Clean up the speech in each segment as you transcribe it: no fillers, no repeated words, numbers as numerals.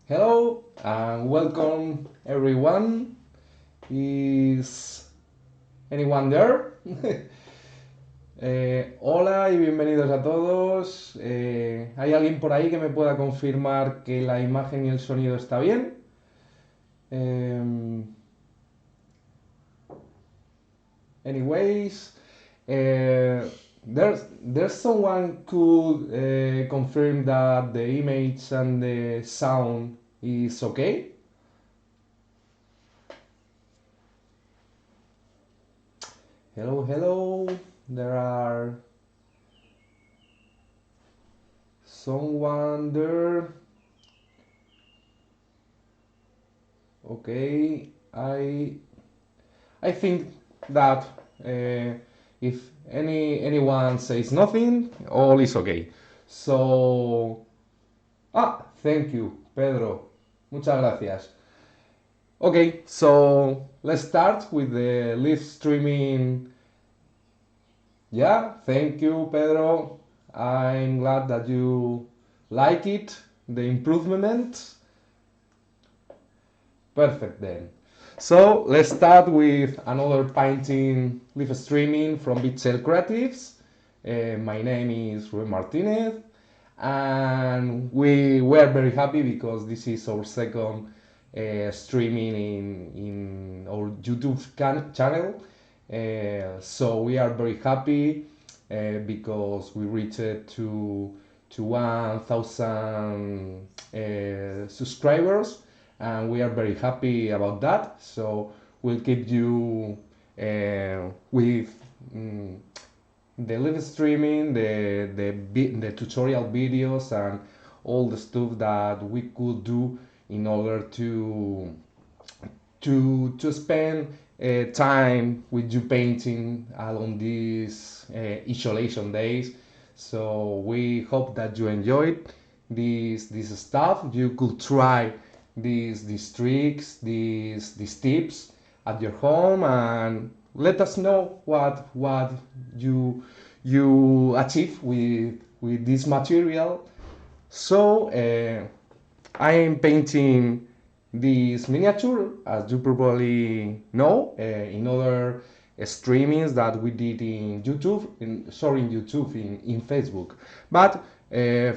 Hello and welcome everyone. Is anyone there? Hola y bienvenidos a todos. ¿Hay alguien por ahí que me pueda confirmar que la imagen y el sonido está bien? Em, Anyways, there's someone could confirm that the image and the sound is okay? Hello, hello. There are someone there. Okay, I think that if anyone says nothing, all is okay. So thank you, Pedro. Muchas gracias. Okay, so let's start with the live streaming. Yeah, thank you, Pedro. I'm glad that you like it, the improvement. Perfect then. So let's start with another painting live streaming from Bitcell Creatives. My name is Ruben Martinez, and we were very happy because this is our second streaming in our YouTube channel. So we are very happy because we reached to 1,000 subscribers, and we are very happy about that. So we'll keep you with the live streaming, the tutorial videos, and all the stuff that we could do in order to spend time with you painting along these isolation days. So we hope that you enjoyed this stuff. You could try these tricks, these tips at your home, and let us know what you achieve with this material. So I am painting this miniature, as you probably know, in other streamings that we did in YouTube, in Facebook. But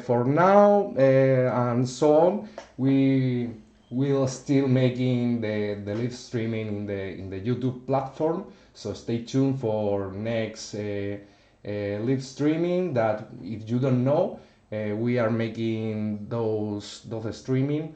for now and so on, we will still making the live streaming in the YouTube platform. So stay tuned for next live streaming. That if you don't know, we are making those streaming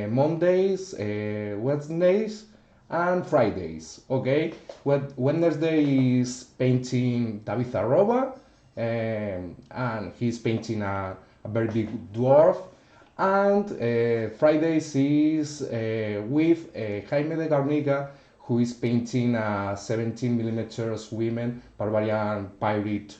Mondays, Wednesdays, and Fridays. Okay, Wednesday is painting David Arroba, and he's painting a very big dwarf. And Fridays is with Jaime de Garnica, who is painting a 17 millimeters women, barbarian pirate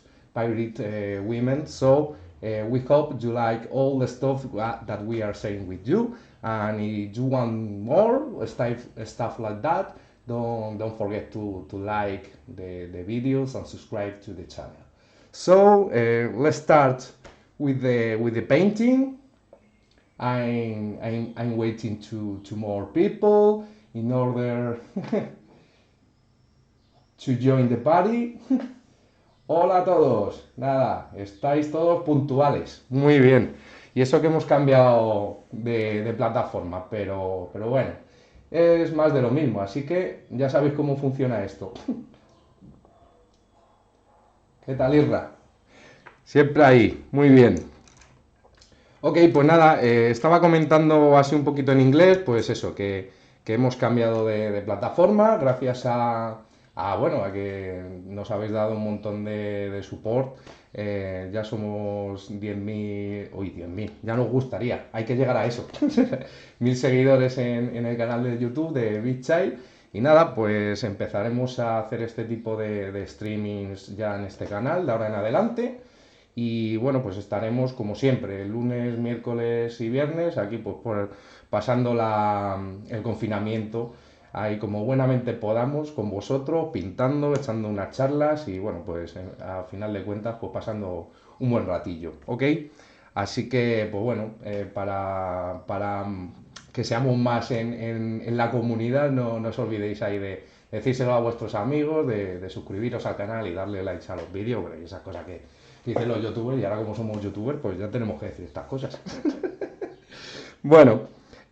women. So we hope you like all the stuff that we are saying with you. And if you want more stuff like that, don't forget to like the videos and subscribe to the channel. So let's start with the painting. I'm waiting to more people in order to join the party. Hola a todos. Nada, estáis todos puntuales. Muy bien. Y eso que hemos cambiado de plataforma, pero bueno, es más de lo mismo. Así que ya sabéis cómo funciona esto. ¿Qué tal, Irra? Siempre ahí. Muy bien. Ok, pues nada, estaba comentando así un poquito en inglés, pues eso, que hemos cambiado de plataforma gracias bueno, a que nos habéis dado un montón de support. Ya somos 10.000, uy, 10.000, ya nos gustaría, hay que llegar a eso. 1.000 seguidores en el canal de YouTube de Big Child. Y nada, pues empezaremos a hacer este tipo de streamings ya en este canal de ahora en adelante. Y bueno, pues estaremos como siempre, lunes, miércoles y viernes, aquí pues pasando el confinamiento, ahí como buenamente podamos con vosotros, pintando, echando unas charlas y bueno, pues a final de cuentas pues pasando un buen ratillo, ¿ok? Así que pues bueno, para que seamos más en la comunidad, no os olvidéis ahí de decírselo a vuestros amigos, de suscribiros al canal y darle likes a los vídeos, porque esas cosas que dicen los youtubers, y ahora como somos youtubers, pues ya tenemos que decir estas cosas. Bueno,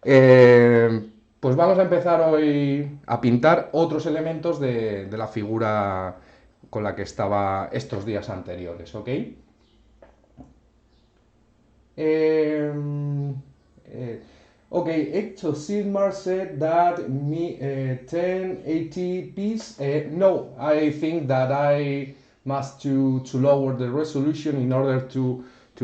pues vamos a empezar hoy a pintar otros elementos de la figura con la que estaba estos días anteriores, ¿ok? Okay, Hector Sigmar said that me 1080 piece. No, I think that I must to lower the resolution in order to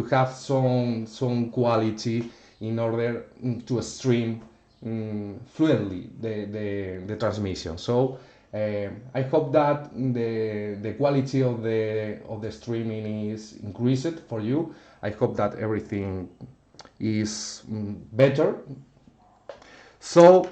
have some quality in order to stream fluently the transmission. So I hope that the quality of the streaming is increased for you. I hope that everything is better. So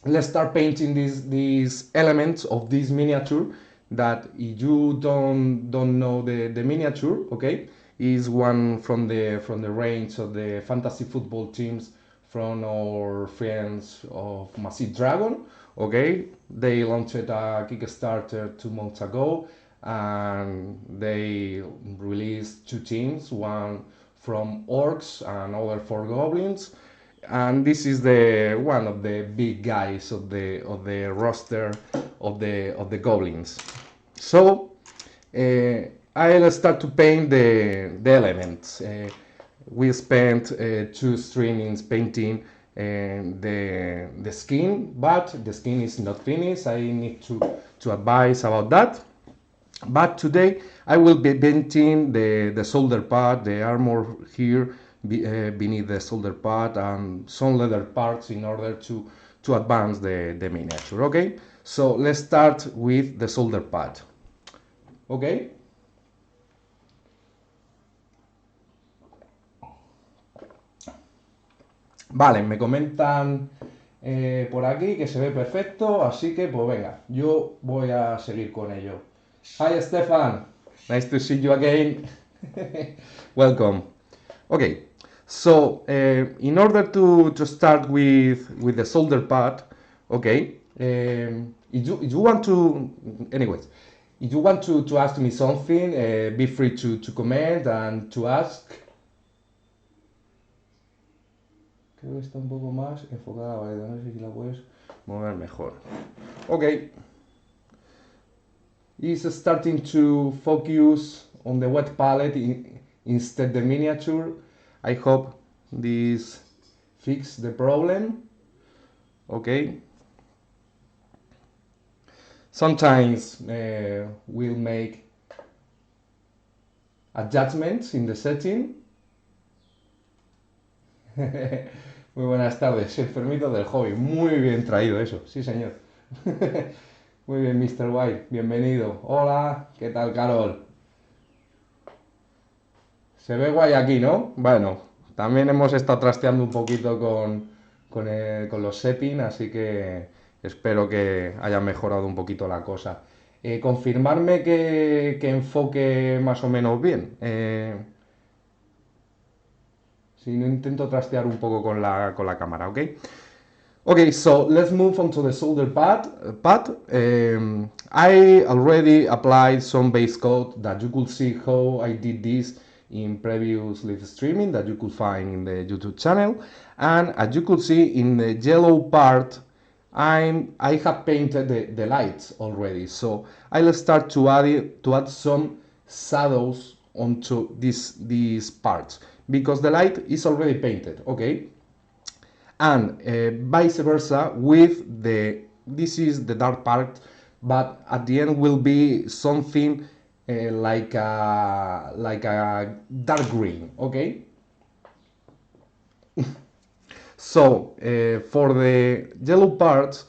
let's start painting these elements of this miniature that if you don't know the miniature, okay, is one from the range of the fantasy football teams from our friends of Massive Dragon. Okay, they launched a Kickstarter 2 months ago and they released 2 teams, one from orcs and other for goblins, and this is the one of the big guys of the roster of the goblins. So I'll start to paint the elements. We spent 2 streamings painting the skin, but the skin is not finished. I need to advise about that. But today I will be painting the shoulder pad, the armor here beneath the shoulder pad, and some leather parts in order to advance the miniature. Okay, so let's start with the shoulder pad. Okay. Vale, me comentan por aquí que se ve perfecto, así que pues venga, yo voy a seguir con ello. Hi Stefan, nice to see you again. Welcome. Okay, so in order to start with the shoulder pad, okay, if you want to, anyways, if you want to ask me something, be free to comment and to ask. Creo que está un poco más enfocada, vale, no sé si la puedes mover mejor. Okay. Is starting to focus on the wet palette instead the miniature. I hope this fix the problem. Okay. Sometimes we'll make adjustments in the setting. Muy buenas tardes, enfermito del hobby. Muy bien traído eso, sí señor. Muy bien, Mr. White, bienvenido. Hola, ¿qué tal, Carol? Se ve guay aquí, ¿no? Bueno, también hemos estado trasteando un poquito con los settings, así que espero que haya mejorado un poquito la cosa. Confirmarme que enfoque más o menos bien. Si no, intento trastear un poco con la cámara, ¿ok? Okay, so let's move on to the shoulder pad. I already applied some base coat that you could see how I did this in previous live streaming that you could find in the YouTube channel. And as you could see in the yellow part, I have painted the lights already. So I'll start to add some shadows onto these parts because the light is already painted, okay? And vice versa with this is the dark part, but at the end will be something like a dark green, okay? So for the yellow parts,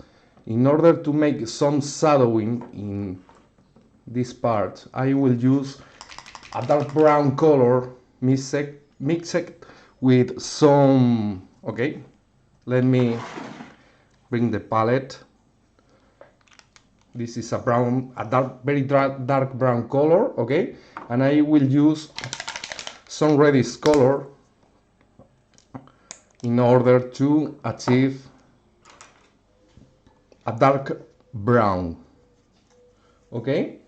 in order to make some shadowing in this part, I will use a dark brown color mixed with some, okay? Let me bring the palette. This is very dark brown color, okay? And I will use some reddish color in order to achieve a dark brown. Okay,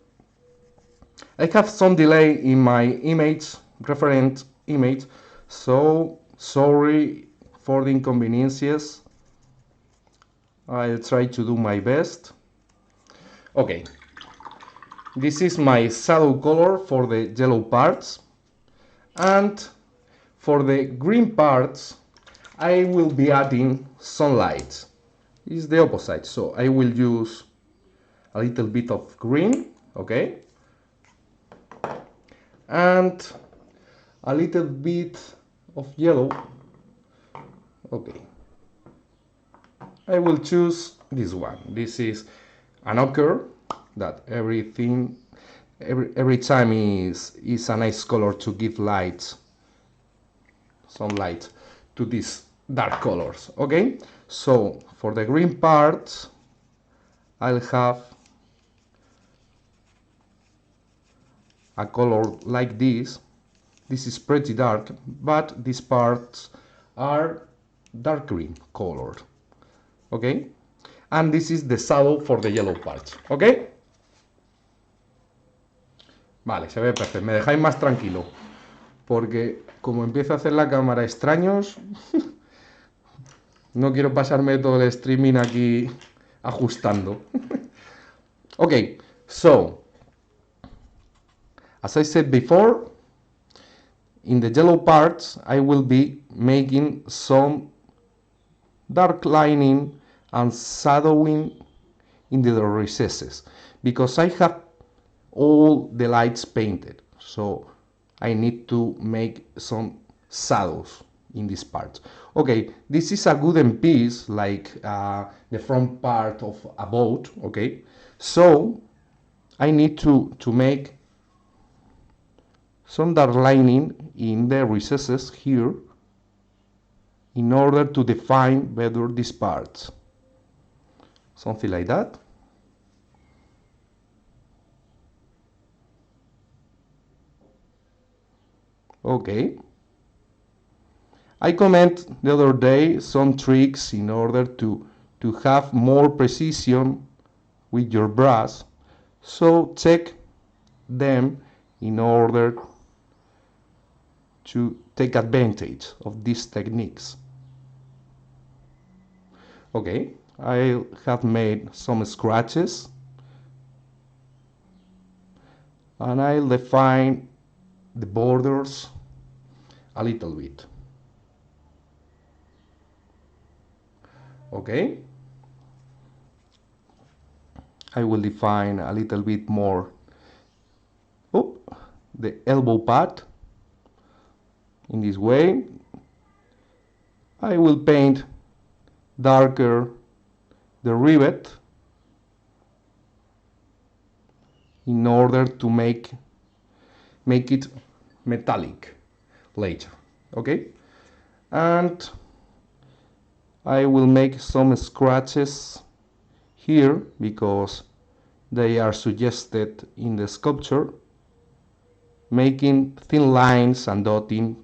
I have some delay in my image, reference image, so sorry for the inconveniences. I'll try to do my best. Okay, this is my shadow color for the yellow parts, and for the green parts I will be adding some light. It's the opposite, so I will use a little bit of green, okay, and a little bit of yellow. Okay, I will choose this one. This is an ochre that every time is a nice color to give light, some light to these dark colors. Okay, so for the green part I'll have a color like this. This is pretty dark, but these parts are dark green colored. Okay, and this is the shadow for the yellow part. Okay, vale, se ve perfecto. Me dejáis más tranquilo, porque como empiezo a hacer la cámara extraños, no quiero pasarme todo el streaming aquí ajustando. Okay, so as I said before, in the yellow parts I will be making some dark lining and shadowing in the recesses, because I have all the lights painted, so I need to make some shadows in this part. Okay, this is a wooden piece, like the front part of a boat. Okay, so I need to make some dark lining in the recesses here in order to define better these parts. Something like that. Okay. I comment the other day some tricks in order to have more precision with your brush, so check them in order to take advantage of these techniques. Okay, I have made some scratches and I'll define the borders a little bit. Okay, I will define a little bit more the elbow pad. In this way I will paint darker the rivet in order to make it metallic later. Okay, and I will make some scratches here because they are suggested in the sculpture, making thin lines and dotting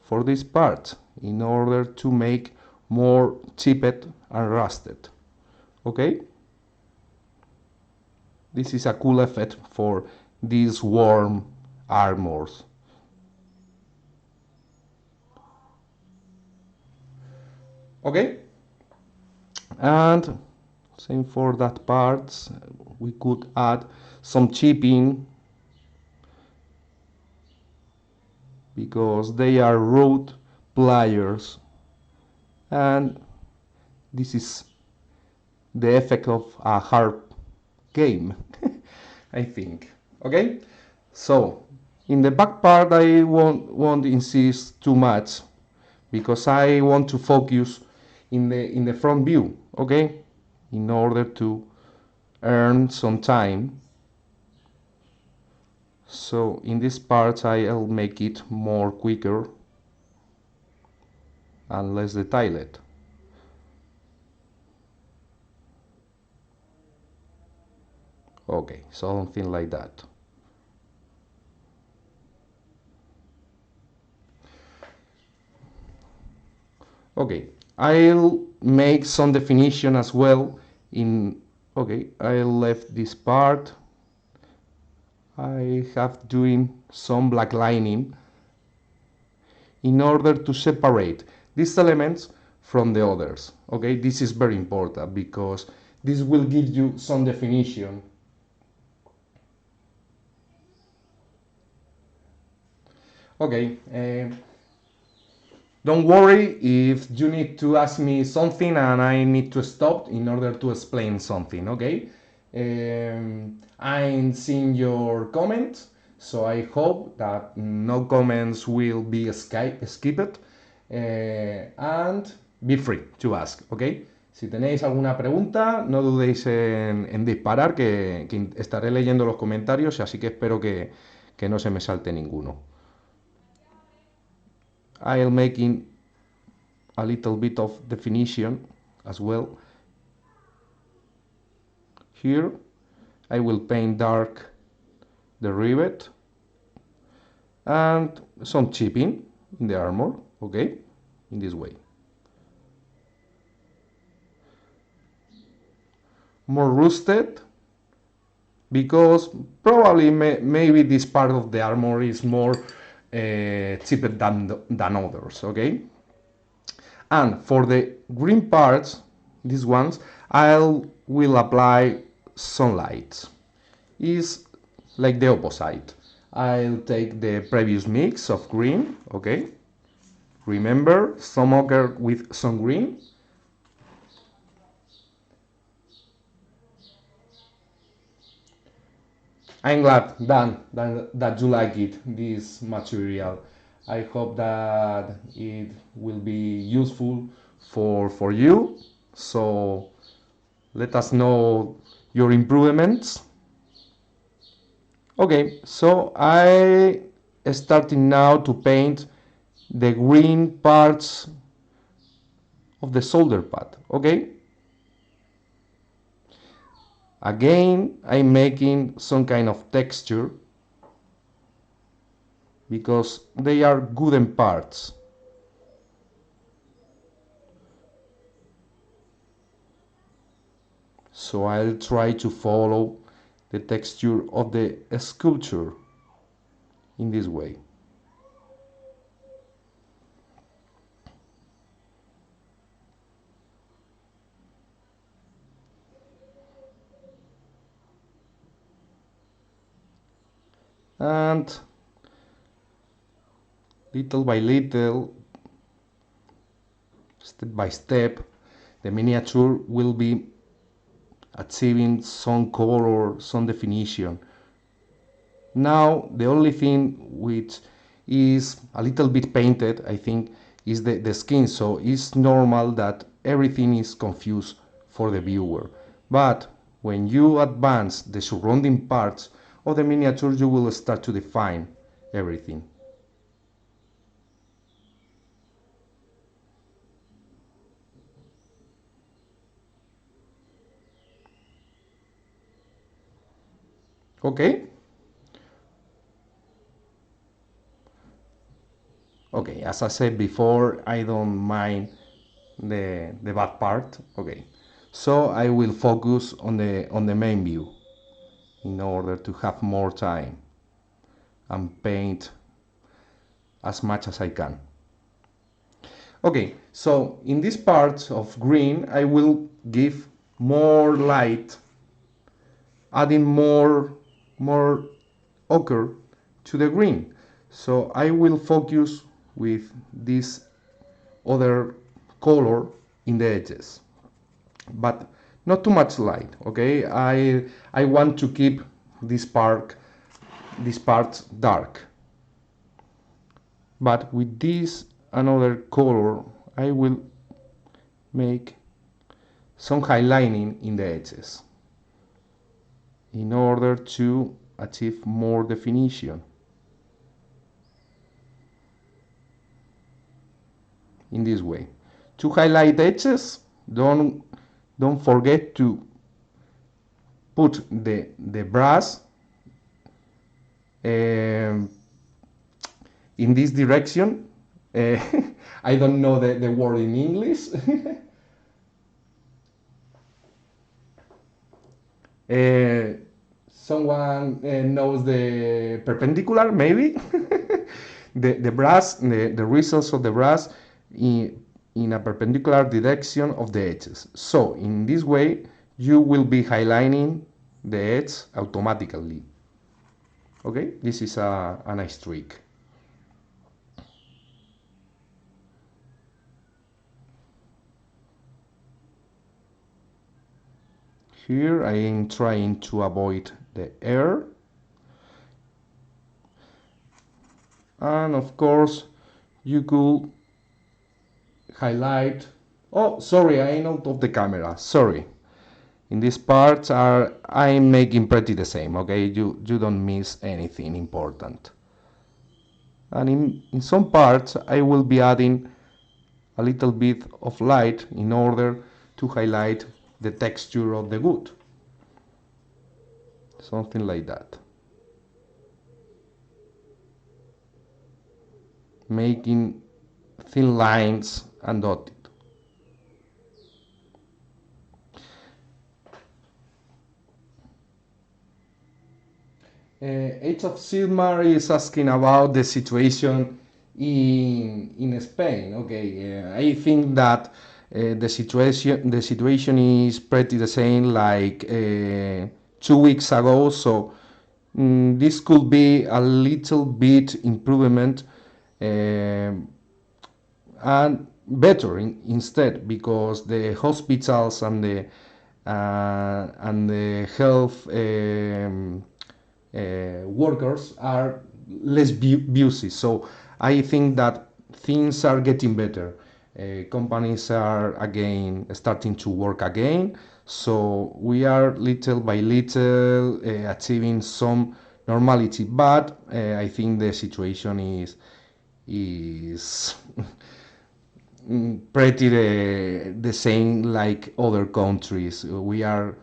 for this part in order to make more chipped and rusted. Okay, this is a cool effect for these warm armors. Okay, and same for that part, we could add some chipping because they are root pliers, and this is the effect of a hard game. I think. Okay, so in the back part I won't insist too much because I want to focus in the front view. Okay, in order to earn some time. So in this part I'll make it more quicker and less detailed. Okay, something like that. Okay, I'll make some definition as well in, okay, I left this part. I have doing some black lining in order to separate these elements from the others. Okay, this is very important because this will give you some definition. Okay, don't worry if you need to ask me something and I need to stop in order to explain something, okay? I'm seeing your comments, so I hope that no comments will be skipped, and be free to ask, okay? Si tenéis alguna pregunta, no dudéis en disparar, que estaré leyendo los comentarios, así que espero que no se me salte ninguno. I'll making a little bit of definition as well. Here I will paint dark the rivet and some chipping in the armor, okay, in this way. More rusted because probably maybe this part of the armor is more chipped than others, okay? And for the green parts, these ones, I will apply sunlight. Is like the opposite. I'll take the previous mix of green, okay? Remember, some ochre with some green. I'm glad, Dan, that you like it, this material. I hope that it will be useful for you. So let us know your improvements. Okay, so I starting now to paint the green parts of the shoulder pad, okay? Again, I'm making some kind of texture because they are wooden parts. So I'll try to follow the texture of the sculpture in this way. And little by little, step by step, the miniature will be achieving some color, some definition. Now the only thing which is a little bit painted, I think, is the skin, so it's normal that everything is confused for the viewer. But when you advance the surrounding parts of the miniature, you will start to define everything. Okay? Okay, as I said before, I don't mind the bad part. Okay, so I will focus on the main view in order to have more time and paint as much as I can. Okay, so in this part of green I will give more light, adding more ochre to the green. So I will focus with this other color in the edges, but not too much light, okay? I want to keep this part dark, but with this another color I will make some highlighting in the edges in order to achieve more definition. In this way, to highlight edges, don't forget to put the brush in this direction Uh, I don't know the word in English. uh, Someone knows the perpendicular, maybe? The brush, the results of the brush in a perpendicular direction of the edges. So in this way, you will be highlighting the edge automatically. Okay, this is a nice trick. Here I am trying to avoid the air, and of course you could highlight. Oh, sorry, I am out of the camera. Sorry. In this part I'm making pretty the same. Okay, you don't miss anything important. And in some parts I will be adding a little bit of light in order to highlight the texture of the wood. Something like that. Making thin lines and dotted. Age of Sigmar is asking about the situation in Spain. Okay, I think that the situation is pretty the same like 2 weeks ago. So this could be a little bit improvement and better instead, because the hospitals and the health workers are less busy. So I think that things are getting better. Companies are again starting to work again. So we are little by little achieving some normality. But I think the situation is pretty the same like other countries. We are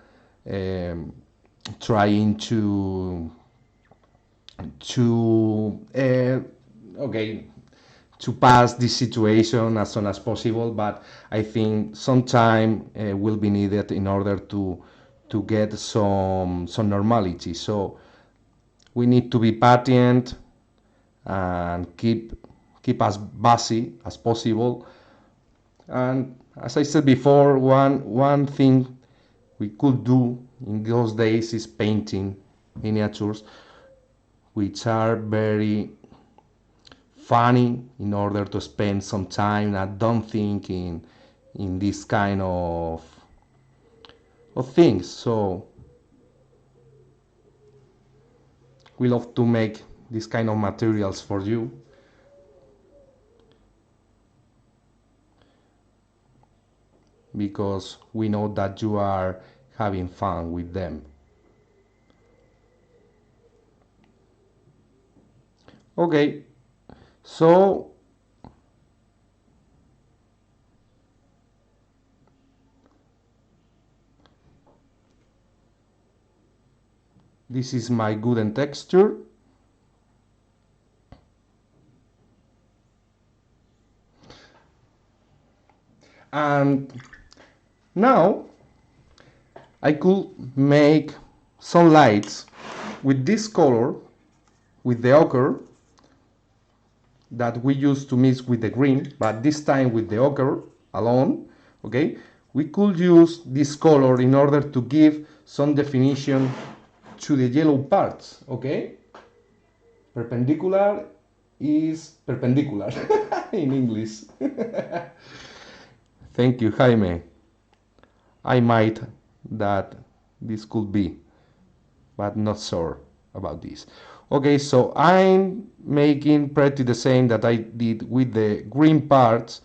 trying to okay to pass this situation as soon as possible, but I think some time will be needed in order to get some normality. So we need to be patient and keep as busy as possible. And as I said before, one thing we could do in those days is painting miniatures, which are very funny in order to spend some time. I don't think in this kind of things. So we love to make this kind of materials for you, because we know that you are having fun with them. Okay, so this is my wooden texture. And now I could make some lights with this color, with the ochre that we used to mix with the green, but this time with the ochre alone. Okay, we could use this color in order to give some definition to the yellow parts. Okay, perpendicular is perpendicular in English. Thank you, Jaime. I might that this could be, but not sure about this. Okay, so I'm making pretty the same that I did with the green parts,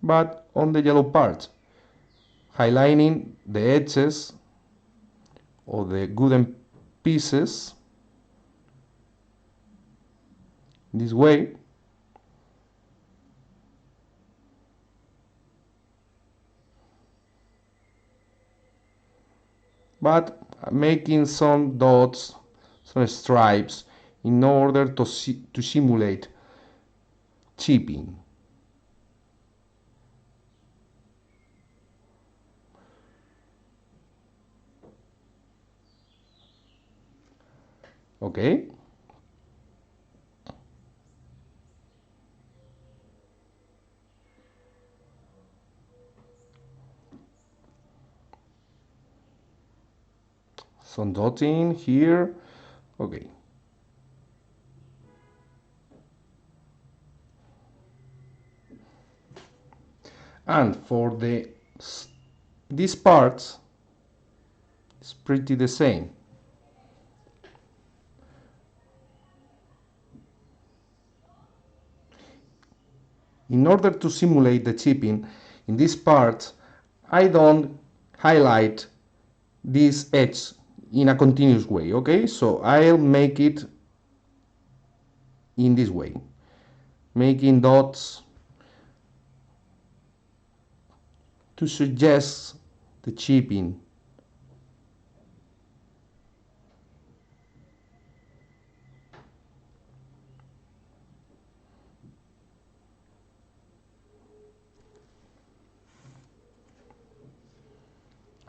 but on the yellow part, highlighting the edges of the wooden pieces this way. But making some dots, some stripes, in order to simulate chipping. Okay. Some dotting here. Okay. And for these parts, it's pretty the same. In order to simulate the chipping, in this part, I don't highlight this edge in a continuous way, okay? So I'll make it in this way, making dots to suggest the chipping.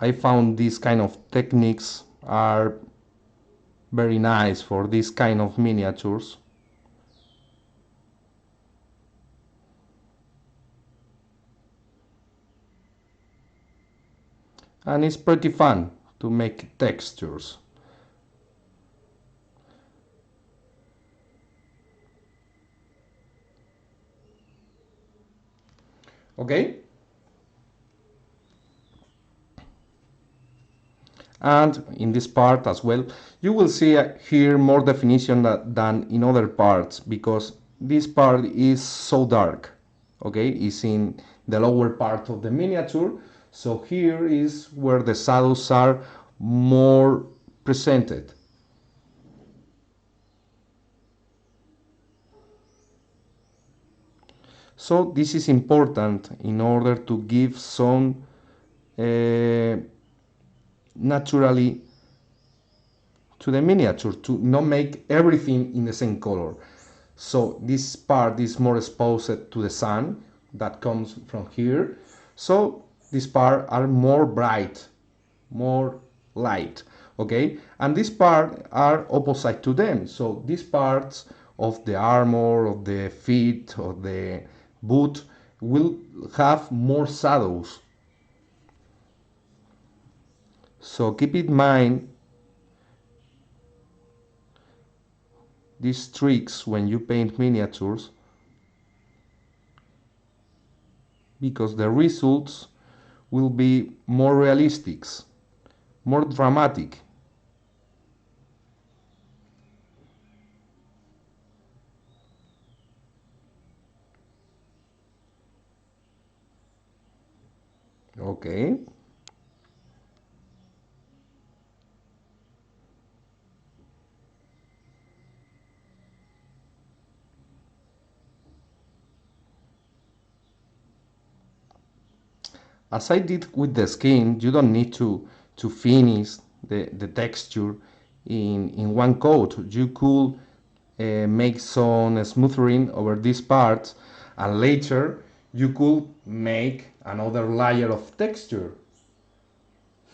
I found these kind of techniques are very nice for this kind of miniatures. And it's pretty fun to make textures. Okay? And in this part as well, you will see here more definition than in other parts, because this part is so dark. Okay, it's in the lower part of the miniature, so here is where the shadows are more presented. So this is important in order to give some naturally to the miniature, to not make everything in the same color. So this part is more exposed to the sun that comes from here. So this part are more bright, more light, okay? And this part are opposite to them. So these parts of the armor, of the feet, of the boot will have more shadows. So keep in mind these tricks when you paint miniatures, because the results will be more realistic, more dramatic. Okay. As I did with the skin, you don't need to finish the texture in one coat. You could make some smoothing over these parts, and later you could make another layer of texture.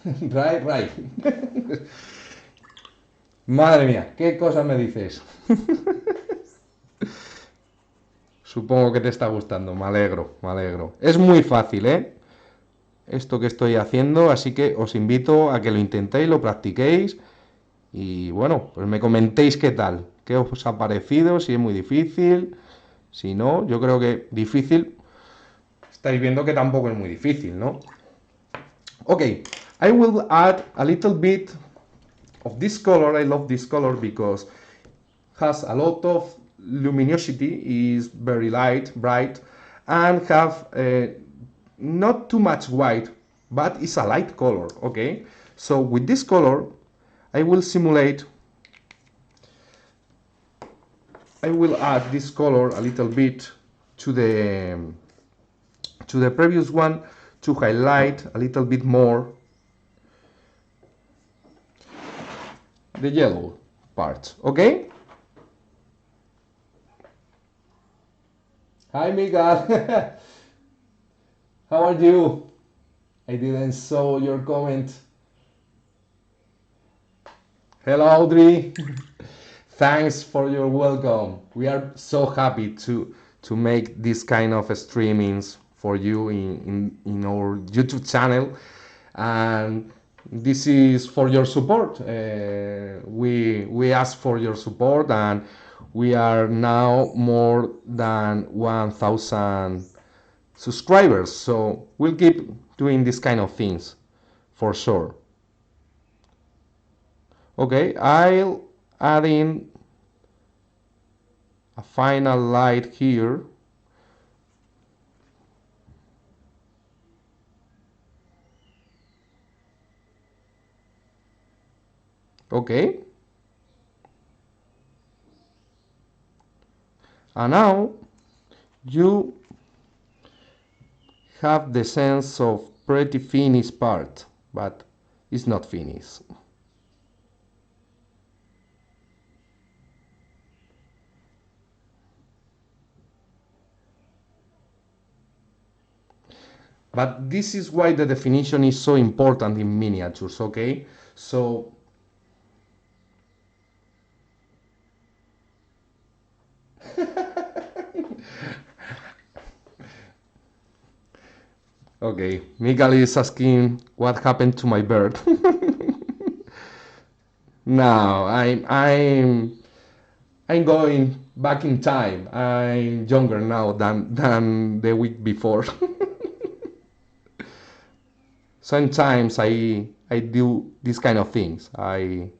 Right, right. Madre mía, ¿qué cosas me dices? Supongo que te está gustando, me alegro, me alegro. Es muy fácil, ¿eh? Esto que estoy haciendo, así que os invito a que lo intentéis, lo practiquéis y bueno, pues me comentéis qué tal, qué os ha parecido, si es muy difícil, si no, yo creo que difícil, estáis viendo que tampoco es muy difícil, ¿no? Okay, I will add a little bit of this color. I love this color because it has a lot of luminosity, is very light, bright, and have not too much white, but it's a light color. Okay, so with this color I will simulate, I will add this color a little bit to the previous one to highlight a little bit more the yellow part. Okay, Hi, Miguel. How are you? I didn't saw your comment. Hello, Audrey. Thanks for your welcome. We are so happy to make this kind of streamings for you in our YouTube channel, and this is for your support. We ask for your support, and we are now more than 1,000 subscribers. So we'll keep doing this kind of things for sure. Okay, I'll add in a final light here. Okay, and now you have the sense of pretty finished part, but it's not finished. But this is why the definition is so important in miniatures, okay? So okay, Miguel is asking what happened to my bird. No, I'm going back in time. I'm younger now than the week before. Sometimes I do these kind of things. I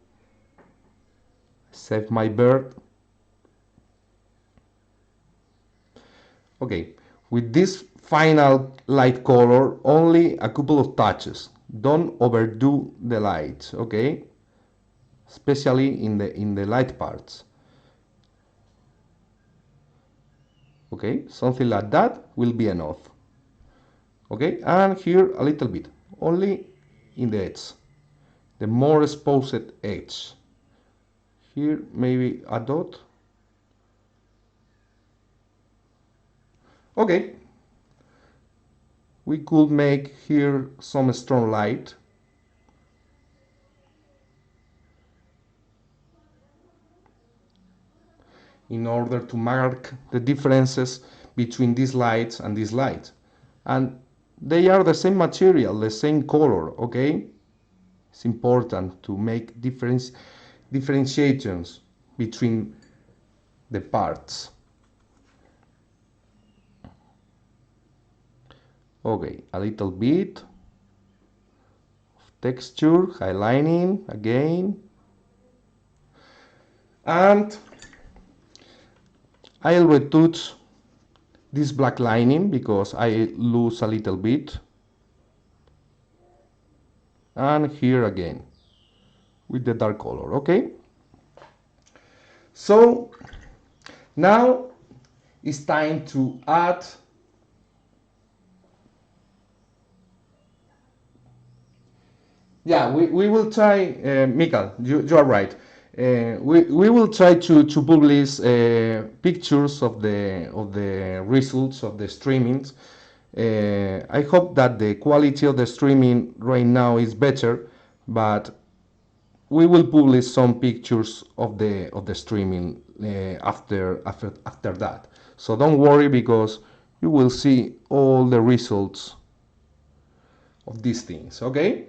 save my bird. Okay, with this final light color, only a couple of touches. Don't overdo the lights, okay? Especially in the light parts. Okay, something like that will be enough. Okay, and here a little bit, only in the edge, the more exposed edge. Here maybe a dot. Okay, we could make here some strong light. In order to mark the differences between these lights and these lights. And they are the same material, the same color, okay? It's important to make differentiations between the parts. Okay, a little bit of texture, highlighting again. And I'll retouch this black lining because I lose a little bit. And here again with the dark color, okay? So now it's time to add we will try, Mikael, you are right. We will try to publish pictures of the results of the streamings. I hope that the quality of the streaming right now is better, but we will publish some pictures of the streaming after that. So don't worry because you will see all the results of these things. Okay.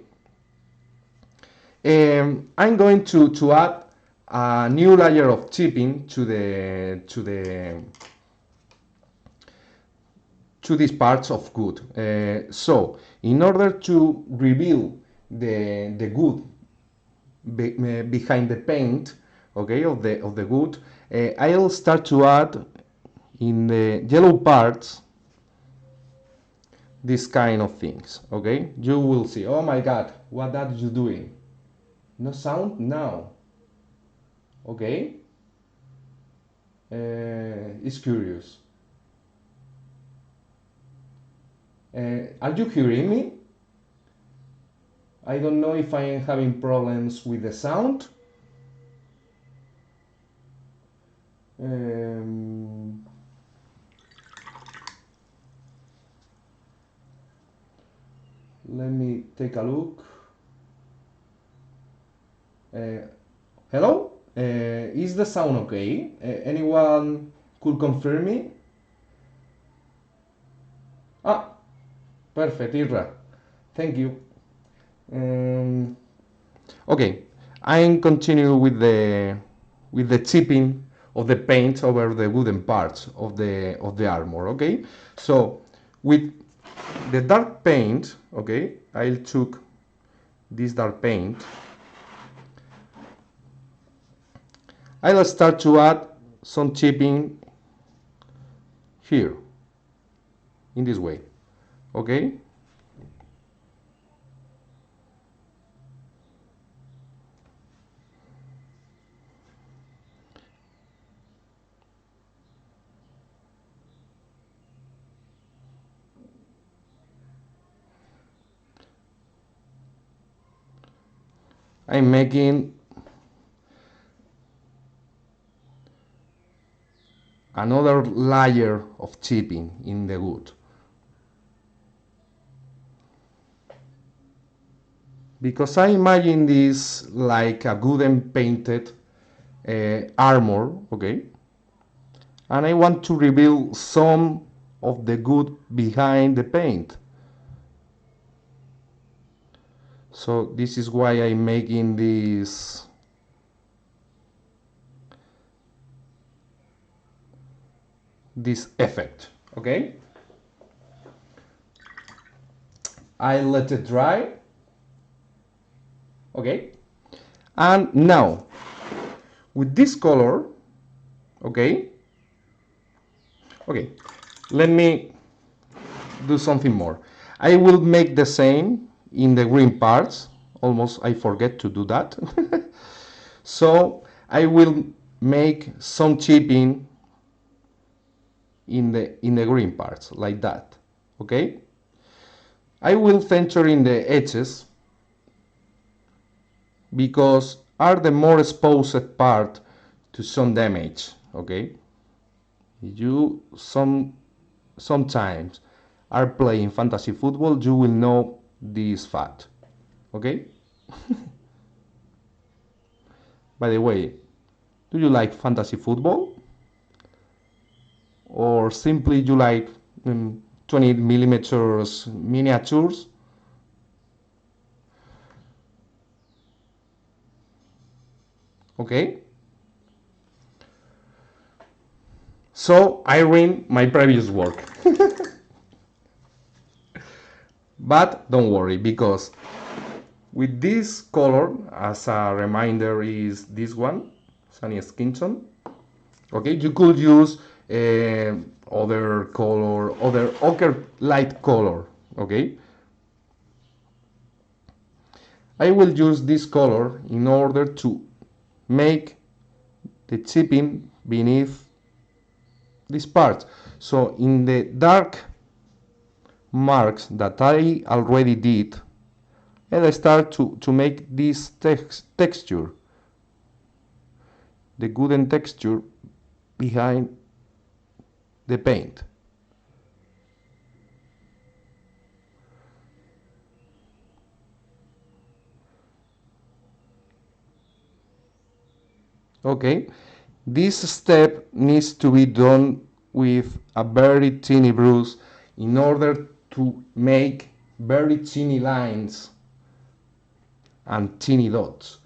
I'm going to add a new layer of chipping to these parts of good. So in order to reveal the good behind the paint, okay, of the good, I'll start to add in the yellow parts this kind of things. Okay, you will see. Oh my God, what are you doing? No sound now. Okay. It's curious. Are you hearing me? I don't know if I am having problems with the sound. Um, let me take a look. Hello? Is the sound okay? Anyone could confirm me? Ah, perfect, Irra. Thank you. Um, okay, I'm continue with the chipping of the paint over the wooden parts of the armor. Okay, so with the dark paint, okay, I took this dark paint. I'll start to add some chipping here in this way. Okay. I'm making another layer of chipping in the wood because I imagine this like a wooden painted armor, okay, and I want to reveal some of the wood behind the paint. So this is why I'm making this effect. Okay, I let it dry. Okay, and now with this color, okay, let me do something more. I will make the same in the green parts. Almost I forget to do that. So I will make some chipping in the green parts like that. Okay, I will center in the edges because are the more exposed part to some damage. Okay, you sometimes are playing fantasy football, you will know this fact. Okay. By the way, do you like fantasy football or simply you like 20 millimeters miniatures? Okay, so I read my previous work. But don't worry, because with this color, as a reminder, is this one, Sunny Skin Tone. Okay, you could use other color, other ochre light color. Okay, I will use this color in order to make the chipping beneath this part. So in the dark marks that I already did, and I start to make this texture, the wooden texture behind the paint. Okay, this step needs to be done with a very tiny brush in order to make very tiny lines and tiny dots.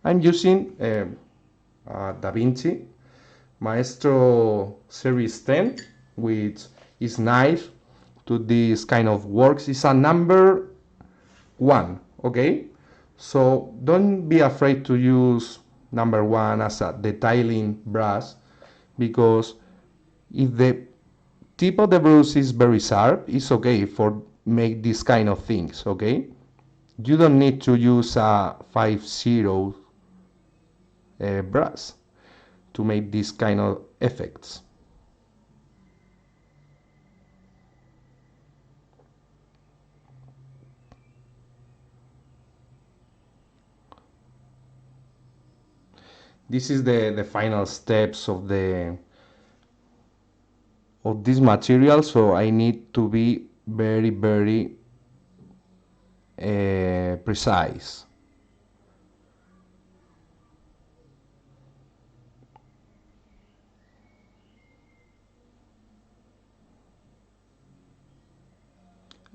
I'm using Da Vinci Maestro Series 10, which is nice to this kind of works. It's a number 1, okay? So don't be afraid to use number 1 as a detailing brush, because if the tip of the brush is very sharp, it's okay for make this kind of things, okay? You don't need to use a 5-0 brush to make this kind of effects. This is the final steps of this material, so I need to be very precise.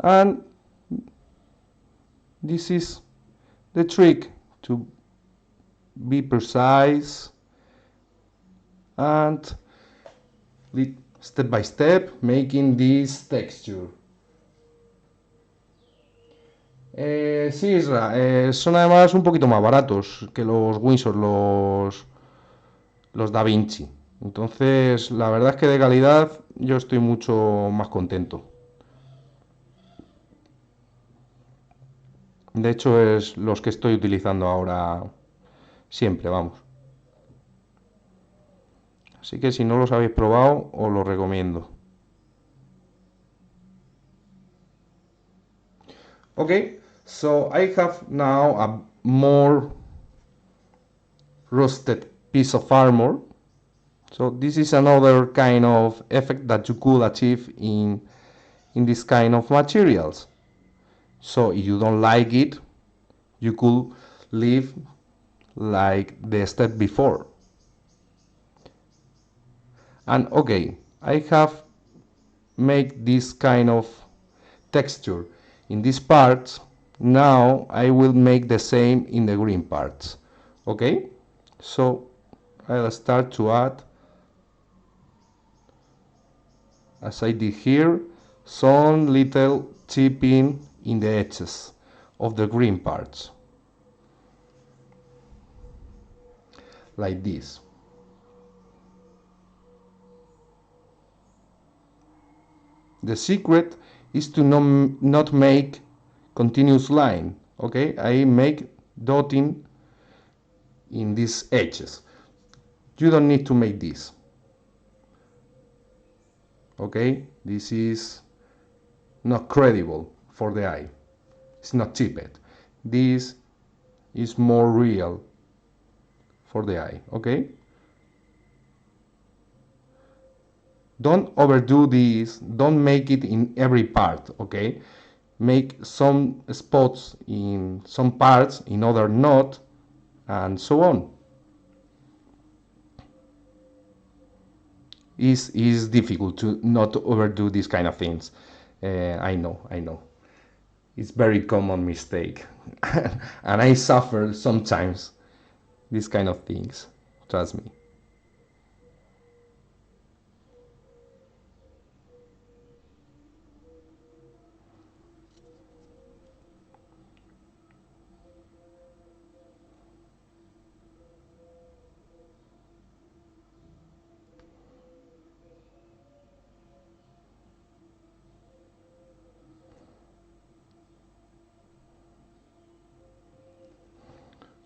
And this is the trick, to be precise and step by step making this texture. Sí, Isra, son además un poquito más baratos que los Windsor, los Da Vinci. Entonces, la verdad es que de calidad yo estoy mucho más contento. De hecho, es los que estoy utilizando ahora siempre, vamos. Así que si no los habéis probado, os los recomiendo. Okay, so I have now a more rusted piece of armor. So this is another kind of effect that you could achieve in this kind of materials. So if you don't like it, you could leave like the step before. And okay, I have made this kind of texture in these parts. Now I will make the same in the green parts. Okay, so I'll start to add, as I did here, some little chipping in the edges of the green parts, like this. The secret is to not make continuous line. Okay, I make dotting in these edges. You don't need to make this. Okay, this is not credible for the eye. It's not chipped. This is more real for the eye. Okay, don't overdo this. Don't make it in every part. Okay, make some spots in some parts, in other not, and so on. Is difficult to not overdo these kind of things. I know. It's very common mistake, and I suffer sometimes these kind of things. Trust me.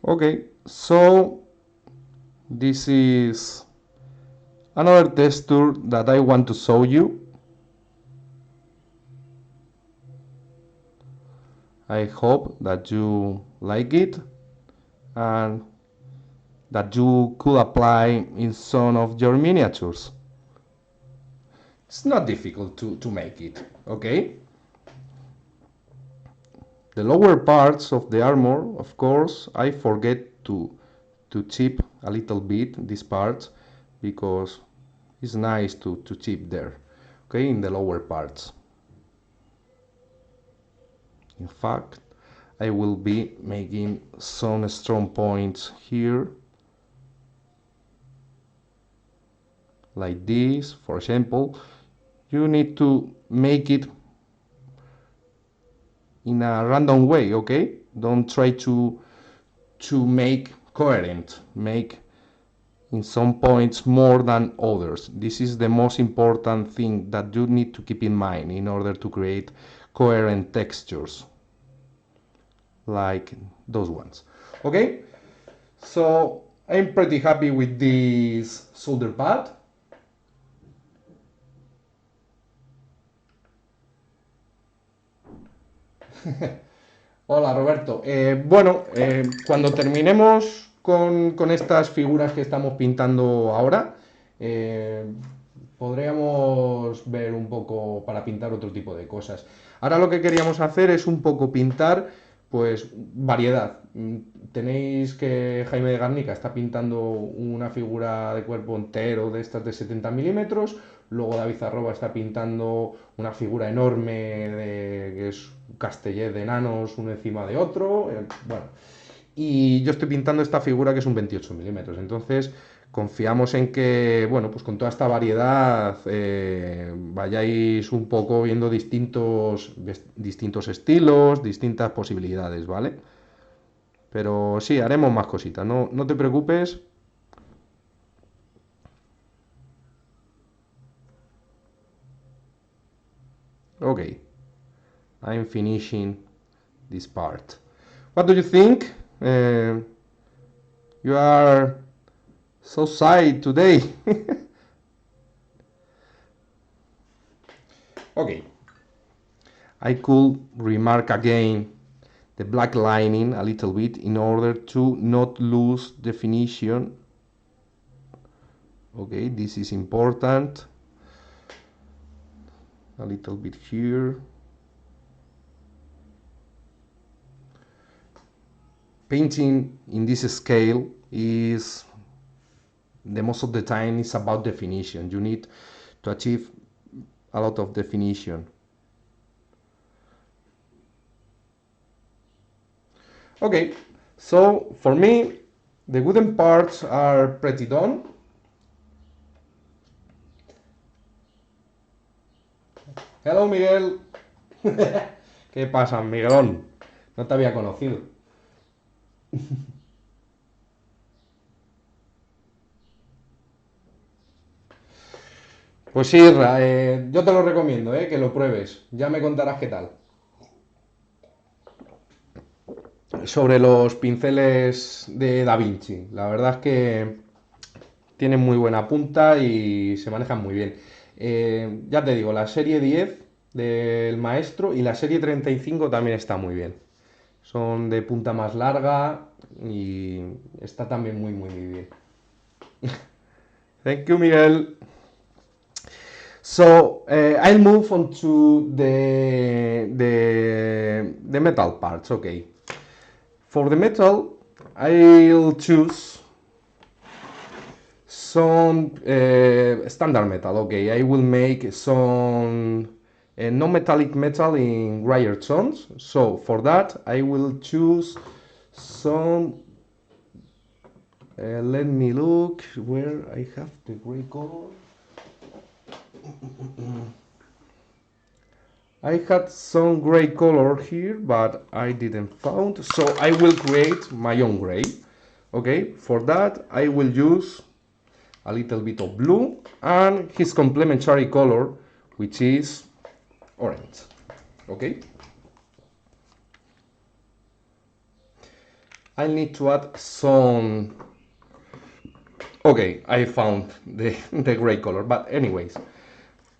Okay, so this is another texture that I want to show you. I hope that you like it and that you could apply in some of your miniatures. It's not difficult to make it, okay? The lower parts of the armor, of course, I forget to chip a little bit these parts, because it's nice to chip there, okay, in the lower parts. In fact, I will be making some strong points here, like this. For example, you need to make it in a random way, okay? Don't try to make coherent, make in some points more than others. This is the most important thing that you need to keep in mind in order to create coherent textures, like those ones. Okay, so I'm pretty happy with this solder pad. Hola Roberto. Bueno, cuando terminemos con estas figuras que estamos pintando ahora, podríamos ver un poco para pintar otro tipo de cosas. Ahora lo que queríamos hacer es un poco pintar, pues, variedad. Tenéis que Jaime de Garnica está pintando una figura de cuerpo entero de estas de 70 milímetros, luego David Arroba está pintando una figura enorme que es un castellet de enanos uno encima de otro, bueno, y yo estoy pintando esta figura que es un 28 milímetros. Entonces, confiamos en que, bueno, pues con toda esta variedad vayáis un poco viendo distintos estilos, distintas posibilidades, ¿vale? Pero sí, haremos más cositas, no te preocupes. Ok, I'm finishing this part. What do you think? You are so sad today. Okay, I could remark again the black lining a little bit in order to not lose definition. Okay, this is important. A little bit here. Painting in this scale is the most of the time is about definition. You need to achieve a lot of definition. Okay, so for me, the wooden parts are pretty done. Hello, Miguel. ¿Qué pasa, Miguelón? No te había conocido. Pues sí, Isra, yo te lo recomiendo, que lo pruebes. Ya me contarás qué tal. Sobre los pinceles de Da Vinci. La verdad es que tienen muy buena punta y se manejan muy bien. Ya te digo, la serie 10 del maestro y la serie 35 también está muy bien. Son de punta más larga y está también muy bien. Thank you, Miguel. So I'll move on to the metal parts. Okay. For the metal, I'll choose some standard metal. Okay, I will make some non-metallic metal in grayer tones. So for that, I will choose some. Let me look where I have the gray color. I had some gray color here, but I didn't found, so I will create my own gray. Okay, for that I will use a little bit of blue and his complementary color, which is orange. Okay, I need to add some. Okay, I found the gray color, but anyways,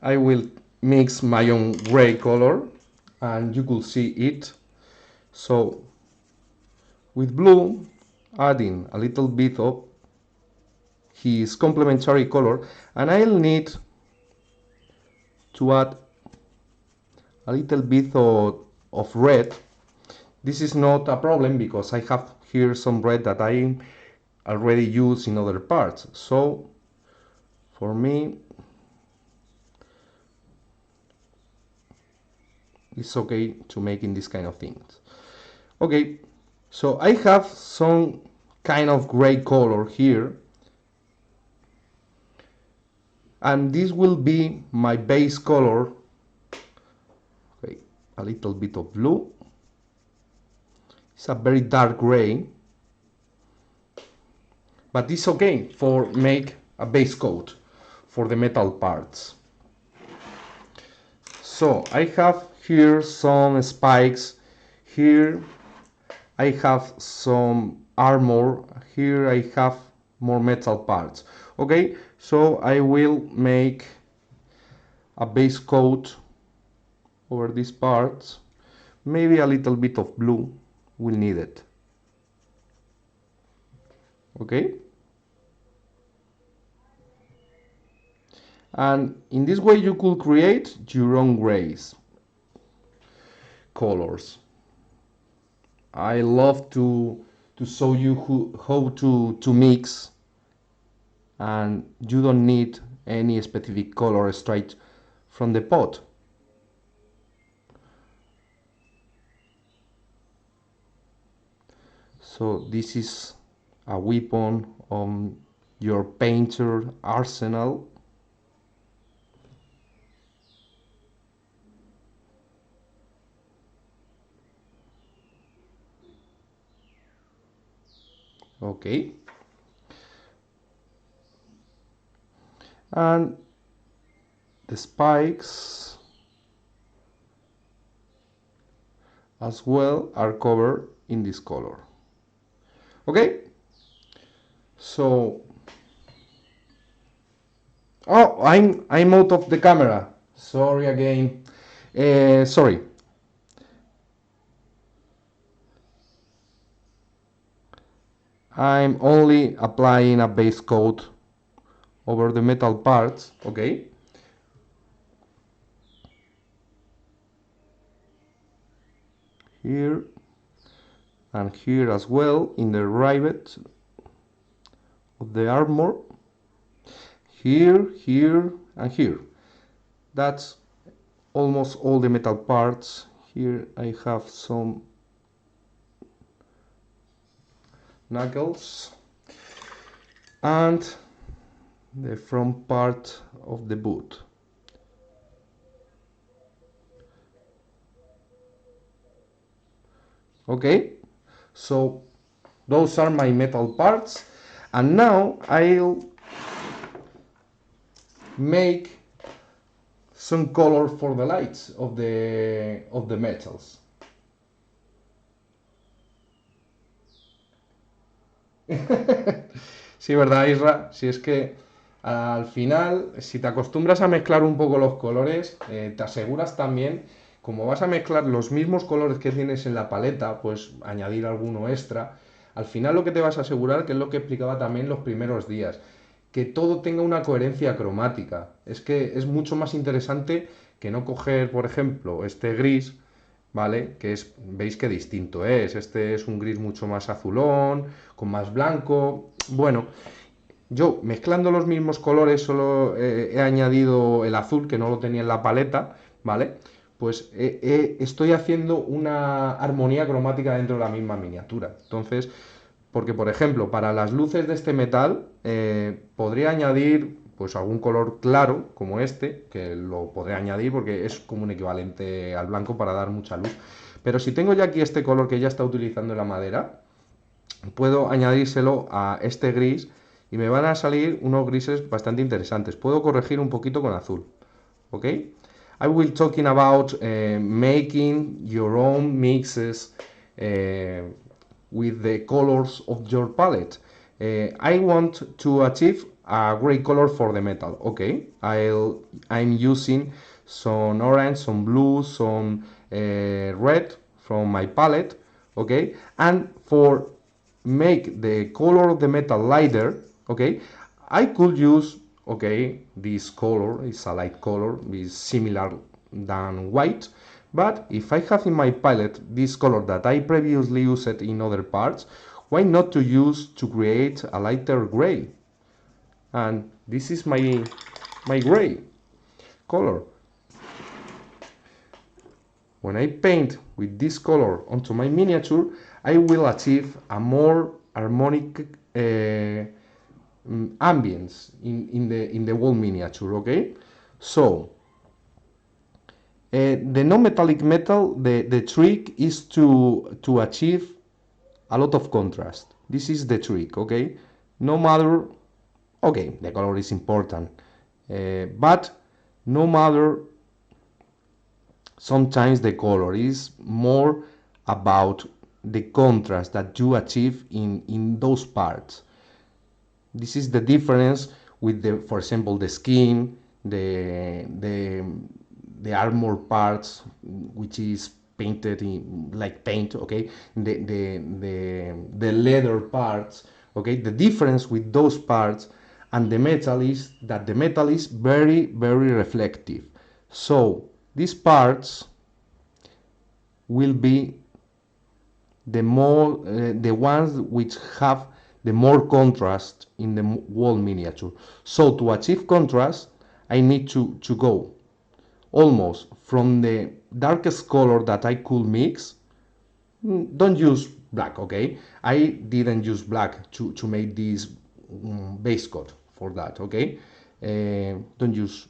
I will mix my own gray color and you could see it. So with blue, adding a little bit of his complementary color, and I'll need to add a little bit of red. This is not a problem because I have here some red that I already used in other parts. So for me, it's okay to making this kind of things. Okay, so I have some kind of gray color here, and this will be my base color. Okay, a little bit of blue. It's a very dark gray, but it's okay for make a base coat for the metal parts. So I have here some spikes, here I have some armor, here I have more metal parts. Okay, so I will make a base coat over these parts. Maybe a little bit of blue will need it. Okay, And in this way you could create your own grays, colors. I love to show you how to mix, and you don't need any specific color straight from the pot. So this is a weapon on your painter arsenal. Okay. And the spikes as well are covered in this color. Okay. So, oh, I'm out of the camera. Sorry again. Sorry. I'm only applying a base coat over the metal parts. Okay. Here and here as well in the rivet of the armor. Here, here, and here. That's almost all the metal parts. Here I have some knuckles and the front part of the boot. Okay, so those are my metal parts, and now I'll make some color for the lights of the metals. Sí, ¿verdad, Isra? Si es que al final, si te acostumbras a mezclar un poco los colores, te aseguras también, como vas a mezclar los mismos colores que tienes en la paleta, pues añadir alguno extra. Al final lo que te vas a asegurar, que es lo que explicaba también los primeros días, que todo tenga una coherencia cromática. Es que es mucho más interesante que no coger, por ejemplo, este gris, ¿vale? Que es, veis qué distinto es. Este es un gris mucho más azulón, con más blanco. Bueno, yo mezclando los mismos colores solo he añadido el azul, que no lo tenía en la paleta, ¿vale? Pues estoy haciendo una armonía cromática dentro de la misma miniatura. Entonces, porque por ejemplo, para las luces de este metal podría añadir pues algún color claro, como este, que lo podré añadir porque es como un equivalente al blanco para dar mucha luz. Pero si tengo ya aquí este color que ya está utilizando en la madera, puedo añadírselo a este gris y me van a salir unos grises bastante interesantes. Puedo corregir un poquito con azul, ¿ok? I will talking about making your own mixes with the colors of your palette. I want to achieve a gray color for the metal. Okay, I'm using some orange, some blue, some red from my palette. Okay, and for make the color of the metal lighter, okay, I could use, okay, this color is a light color, is similar than white, but if I have in my palette this color that I previously used in other parts, why not to use to create a lighter gray? And this is my gray color. When I paint with this color onto my miniature, I will achieve a more harmonic ambience in the whole miniature, okay? So, the non-metallic metal, the trick is to achieve a lot of contrast. This is the trick, okay? No matter, okay, the color is important, but no matter, sometimes the color is more about the contrast that you achieve in those parts. This is the difference with the, for example, the skin, the armor parts, which is painted in like paint, okay, the leather parts, okay. The difference with those parts And the metal is that the metal is very, very reflective. So these parts will be the ones which have the more contrast in the wall miniature. So to achieve contrast, I need to go almost from the darkest color that I could mix. Don't use black, okay? I didn't use black to make this base coat for that, okay? Don't use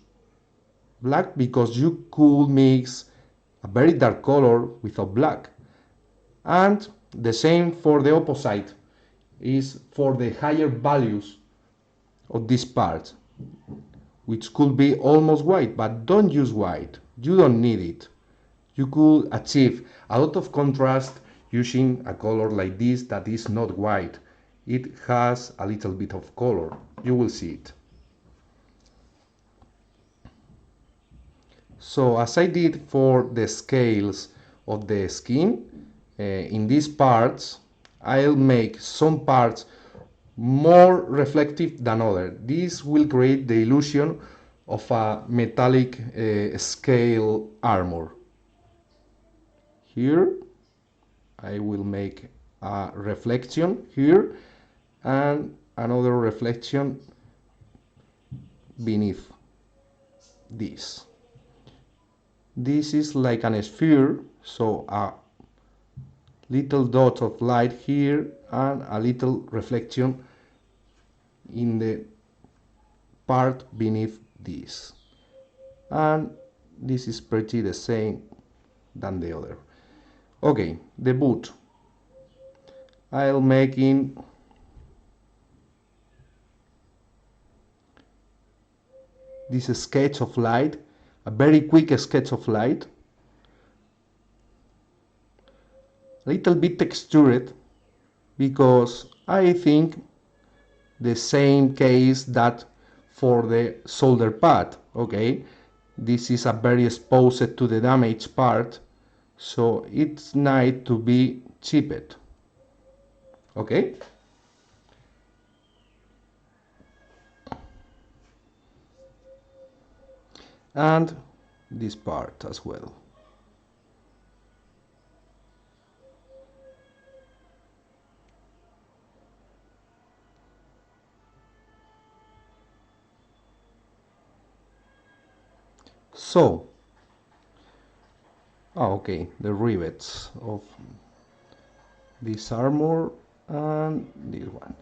black because you could mix a very dark color without black. And the same for the opposite is for the higher values of this part, which could be almost white, but don't use white. You don't need it. You could achieve a lot of contrast using a color like this that is not white. It has a little bit of color. You will see it. So as I did for the scales of the skin, in these parts, I'll make some parts more reflective than others. This will create the illusion of a metallic scale armor. Here, I will make a reflection here and another reflection beneath this. This is like an sphere, so a little dot of light here and a little reflection in the part beneath this. And this is pretty the same than the other. Okay, the boot. I'll make in this sketch of light, a very quick sketch of light, a little bit textured, because I think the same case that for the solder pad, okay? This is a very exposed to the damaged part, so it's nice to be chipped, okay? And this part as well. So, okay, the rivets of this armor and this one,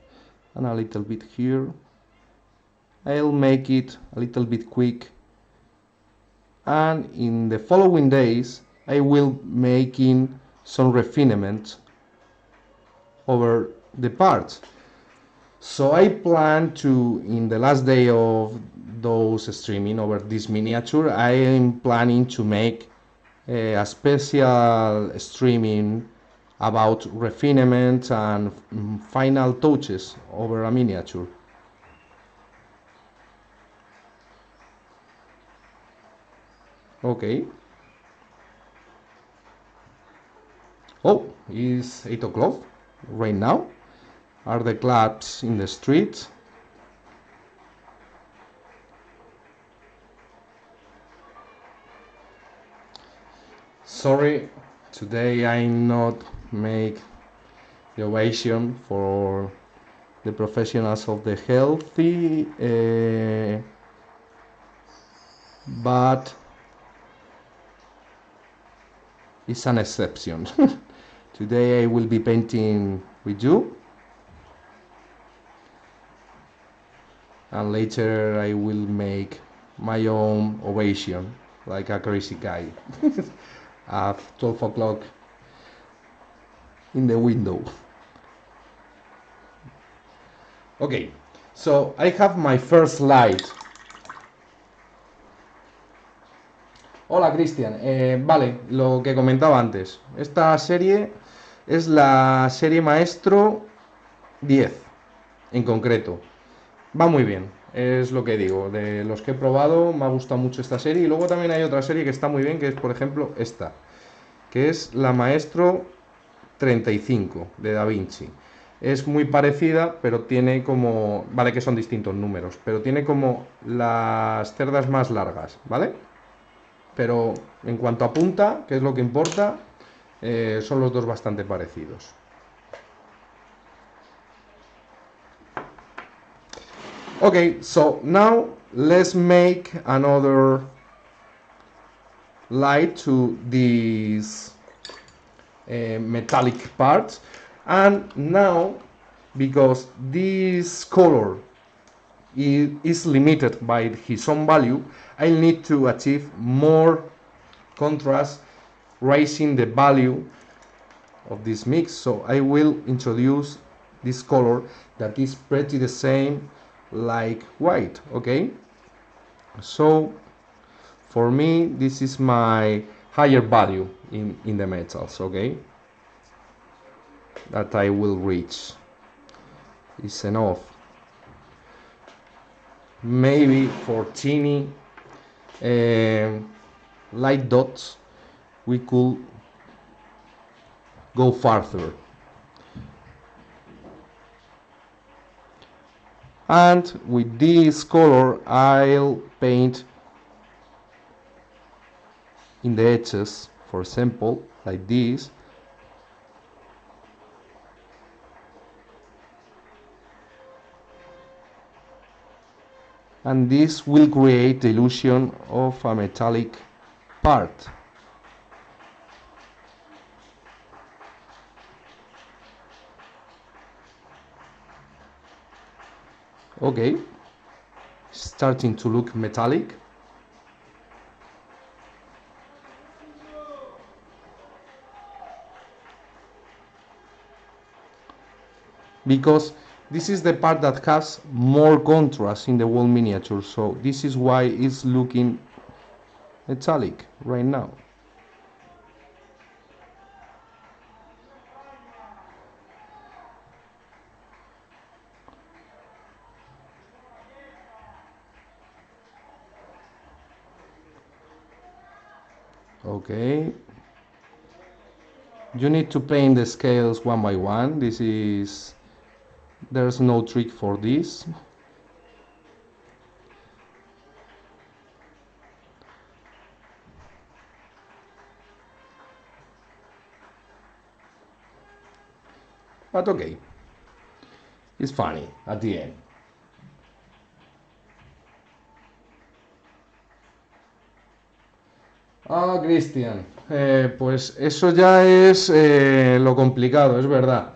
and a little bit here. I'll make it a little bit quick, and in the following days I will making some refinement over the parts. So I plan to, in the last day of those streaming over this miniature, I am planning to make a special streaming about refinement and final touches over a miniature. Okay. Oh, it's 8 o'clock right now. Are the clubs in the street? Sorry, today I not make the ovation for the professionals of the healthy, but it's an exception. Today I will be painting with you, and later I will make my own ovation like a crazy guy at 12 o'clock in the window. Okay, so I have my first slide. Hola Cristian, vale, lo que comentaba antes, esta serie es la serie Maestro 10 en concreto, va muy bien, es lo que digo, de los que he probado me ha gustado mucho esta serie. Y luego también hay otra serie que está muy bien, que es por ejemplo esta, que es la Maestro 35 de Da Vinci. es muy parecida, pero tiene como, vale que son distintos números, pero tiene como las cerdas más largas, ¿vale? Pero en cuanto a punta, que es lo que importa, son los dos bastante parecidos. Okay, so now let's make another light to these metallic parts, and now because this color is limited by his own value, I need to achieve more contrast, raising the value of this mix. So I will introduce this color that is pretty the same like white. Okay, so for me this is my higher value in the metals. Okay, that I will reach is enough. Maybe for teeny light dots we could go farther. And with this color I'll paint in the edges, for example, like this. And this will create the illusion of a metallic part. Okay, starting to look metallic. Because this is the part that has more contrast in the whole miniature, so this is why it's looking metallic right now. Okay, you need to paint the scales one by one. There's no trick for this. But okay, it's funny at the end. Ah, Cristian, pues eso ya es lo complicado, es verdad.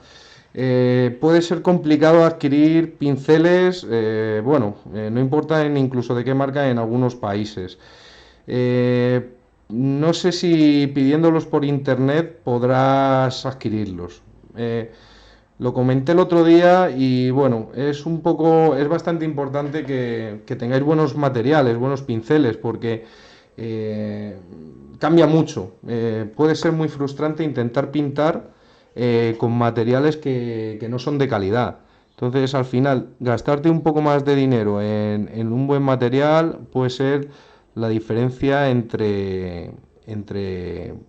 Puede ser complicado adquirir pinceles, bueno, no importa incluso de qué marca en algunos países. Eh, no sé si pidiéndolos por internet podrás adquirirlos. Lo comenté el otro día y bueno, es bastante importante que tengáis buenos materiales, buenos pinceles, porque eh, cambia mucho. Puede ser muy frustrante intentar pintar con materiales que no son de calidad. Entonces, al final, gastarte un poco más de dinero en un buen material puede ser la diferencia entre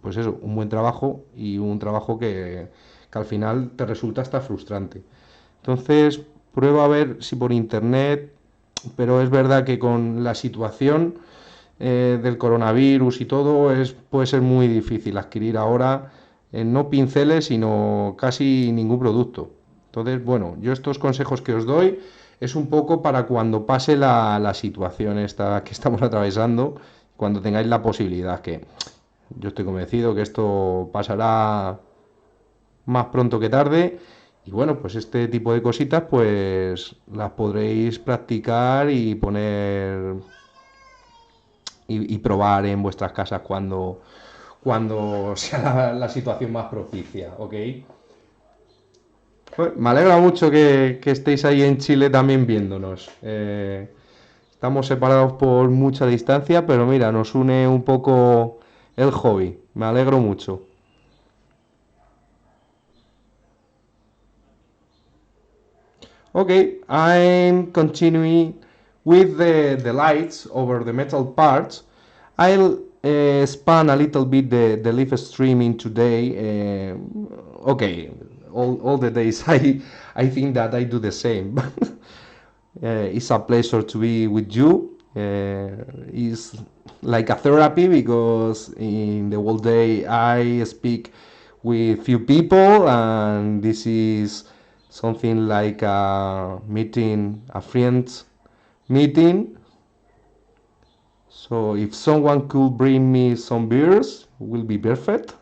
pues eso, un buen trabajo y un trabajo que al final te resulta hasta frustrante. Entonces, prueba a ver si por internet, pero es verdad que con la situación del coronavirus y todo, puede ser muy difícil adquirir ahora no pinceles, sino casi ningún producto. Entonces, bueno, yo estos consejos que os doy es un poco para cuando pase la situación esta que estamos atravesando, cuando tengáis la posibilidad, que yo estoy convencido que esto pasará más pronto que tarde. Y bueno, pues este tipo de cositas pues las podréis practicar y poner y probar en vuestras casas cuando sea la situación más propicia, ¿ok? Pues me alegra mucho que estéis ahí en Chile también viéndonos. Estamos separados por mucha distancia, pero mira, nos une un poco el hobby. Me alegro mucho. Okay, I'm continuing with the lights over the metal parts. I'll span a little bit the live streaming today. Okay, all the days I think that I do the same. It's a pleasure to be with you. It's like a therapy because in the whole day I speak with few people, and this is something like a meeting, a friends meeting. So if someone could bring me some beers, will be perfect,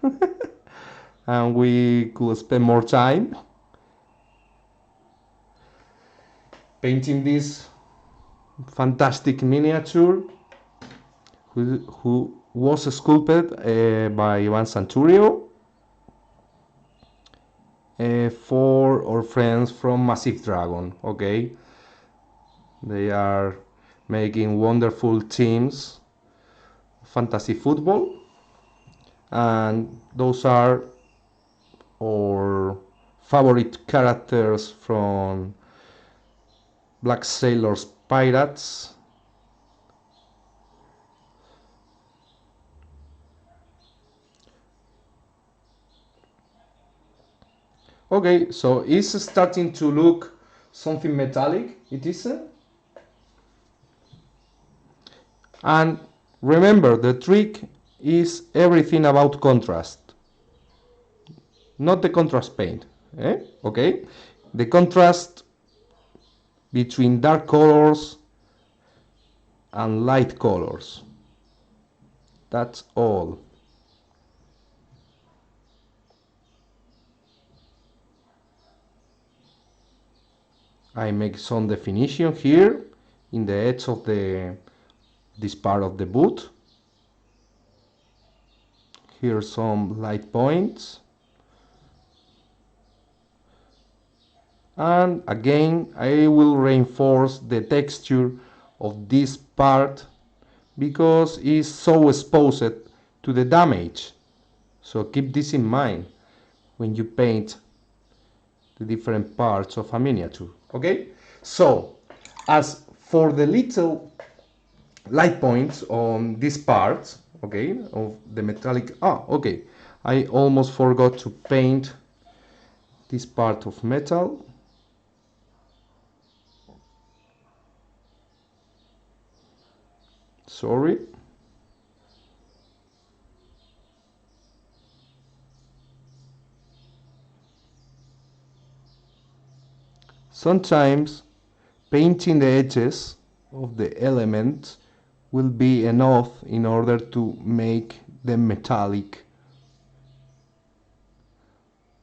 and we could spend more time painting this fantastic miniature who was sculpted by Ivan Santurio for our friends from Massive Dragon. Okay, they are making wonderful teams, fantasy football, and those are our favorite characters from Black Sailors Pirates. Okay, so it's starting to look something metallic, it isn't? And remember, the trick is everything about contrast, not the contrast paint. Okay? The contrast between dark colors and light colors. That's all. I make some definition here in the edge of this part of the boot. Here some light points. And again I will reinforce the texture of this part because it's so exposed to the damage. So keep this in mind when you paint the different parts of a miniature. Okay, so as for the little light points on this part, okay, of the metallic, okay, I almost forgot to paint this part of metal. Sorry. Sometimes painting the edges of the element will be enough in order to make them metallic,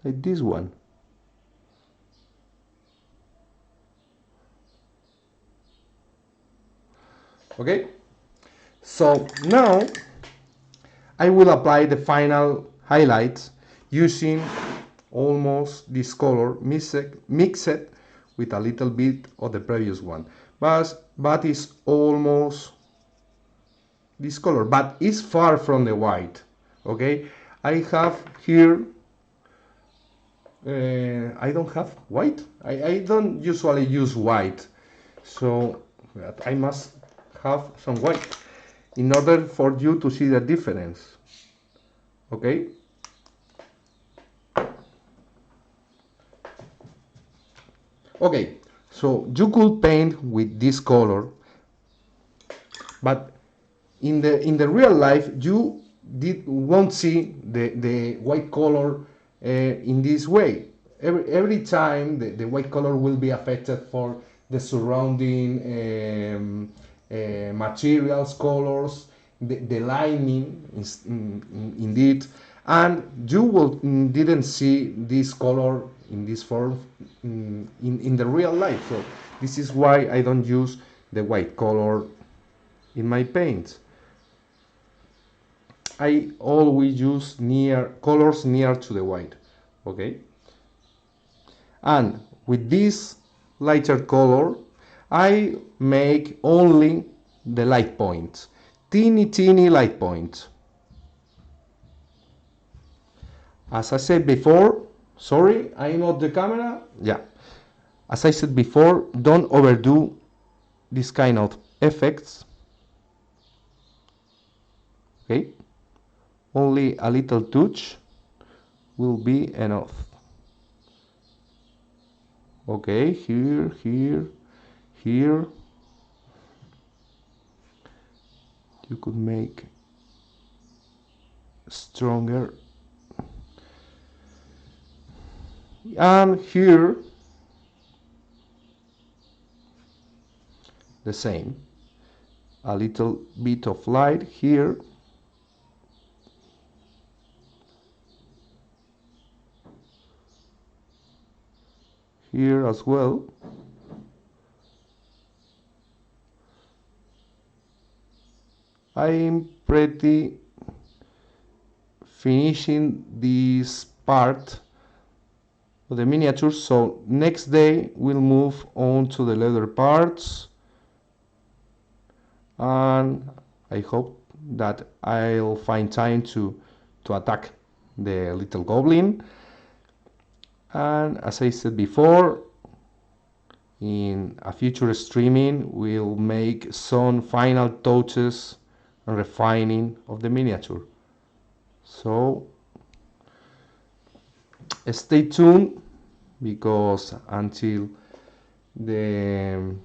like this one. Okay, so now I will apply the final highlights using almost this color mixed with a little bit of the previous one, but it's almost this color, but it's far from the white. Okay, I have here I don't have white. I don't usually use white, so I must have some white in order for you to see the difference. Okay, okay, so you could paint with this color, but in the real life you won't see the white color in this way. Every time the white color will be affected for the surrounding materials, colors, the lining indeed, and you will didn't see this color in this form in the real life. So this is why I don't use the white color in my paints. I always use colors near to the white. Okay, and with this lighter color I make only the light points, teeny light points. As I said before, sorry, I'm off the camera. Yeah, as I said before, don't overdo this kind of effects. Okay, only a little touch will be enough. Okay, here, here, here. You could make stronger. And here, the same. A little bit of light here. Here as well. I'm pretty finishing this part of the miniature, so next day we'll move on to the leather parts, and I hope that I'll find time to attack the little goblin. And as I said before, in a future streaming we'll make some final touches and refining of the miniature. So stay tuned, because until the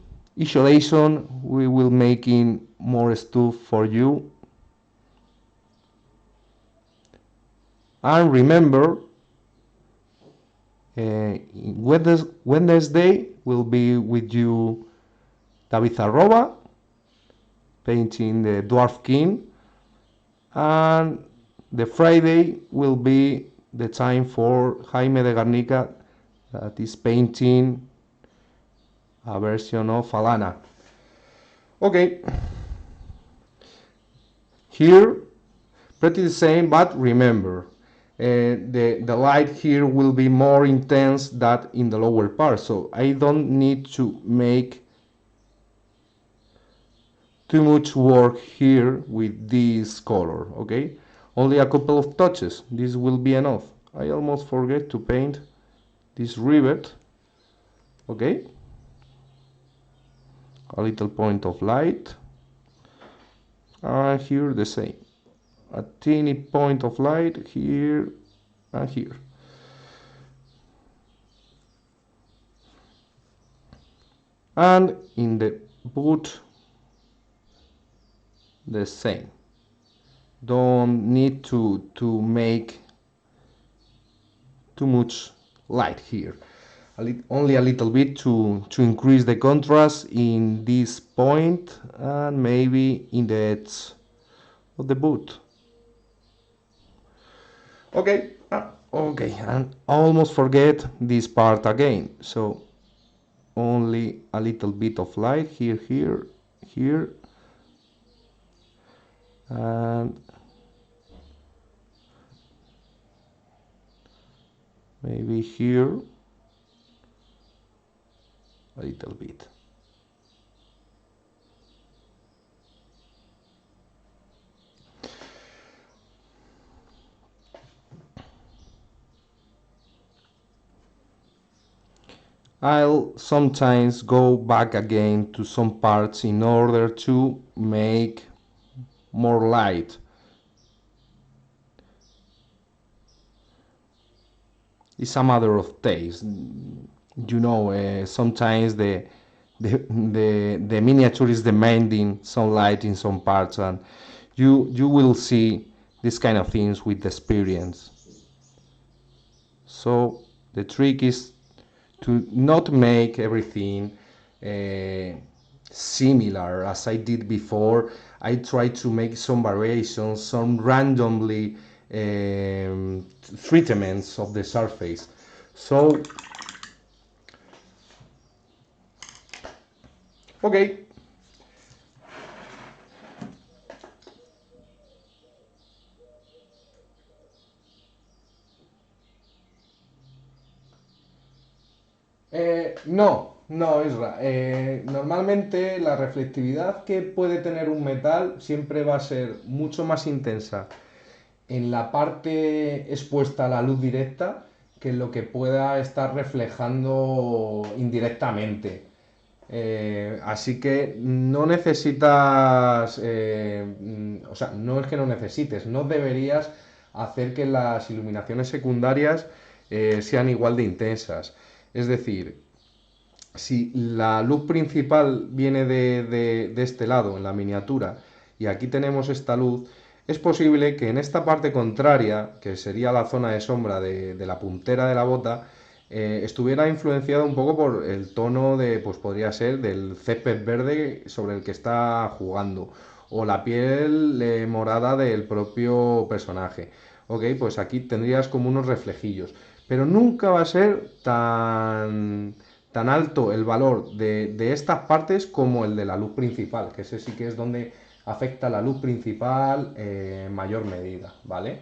isolation we will making more stuff for you. And remember, Wednesday will be with you David Arroba painting the Dwarf King, and the Friday will be the time for Jaime de Garnica, that is painting a version of Alana. Okay, here pretty the same, but remember, the light here will be more intense than in the lower part, so I don't need to make too much work here with this color. Okay, only a couple of touches, this will be enough. I almost forget to paint this rivet. Okay, a little point of light, and here the same, a teeny point of light here and here. And in the boot the same. Don't need to make too much light here. Only a little bit to increase the contrast in this point, and maybe in the edge of the boot. Okay, okay, and almost forget this part again. So only a little bit of light here, here, here, and maybe here a little bit. I'll sometimes go back again to some parts in order to make more light. It's a matter of taste. You know, sometimes the miniature is demanding some light in some parts, and you will see this kind of things with experience. So the trick is to not make everything similar as I did before. I try to make some variations, some randomly treatments of the surface. So, okay. No, Isra. Normalmente la reflectividad que puede tener un metal siempre va a ser mucho más intensa en la parte expuesta a la luz directa que en lo que pueda estar reflejando indirectamente. Así que no necesitas, o sea, no es que no necesites, no deberías hacer que las iluminaciones secundarias sean igual de intensas. Es decir, si la luz principal viene de este lado, en la miniatura, y aquí tenemos esta luz, es posible que en esta parte contraria, que sería la zona de sombra de la puntera de la bota, estuviera influenciado un poco por el tono de, pues podría ser, del césped verde sobre el que está jugando, o la piel morada del propio personaje. Ok, pues aquí tendrías como unos reflejillos, pero nunca va a ser tan alto el valor de estas partes como el de la luz principal, que ese sí que es donde afecta la luz principal en mayor medida, ¿vale?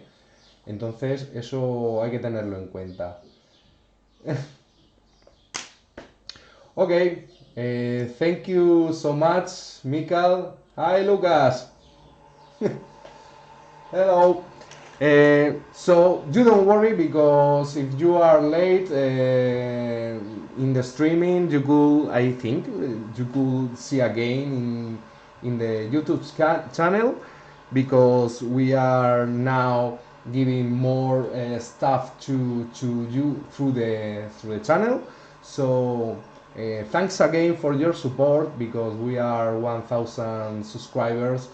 Entonces eso hay que tenerlo en cuenta. Okay, thank you so much, Mikael. Hi, Lucas. Hello. So you don't worry because if you are late in the streaming, you could, I think, you could see again in the YouTube channel because we are now giving more stuff to you through the channel. So thanks again for your support because we are 1,000 subscribers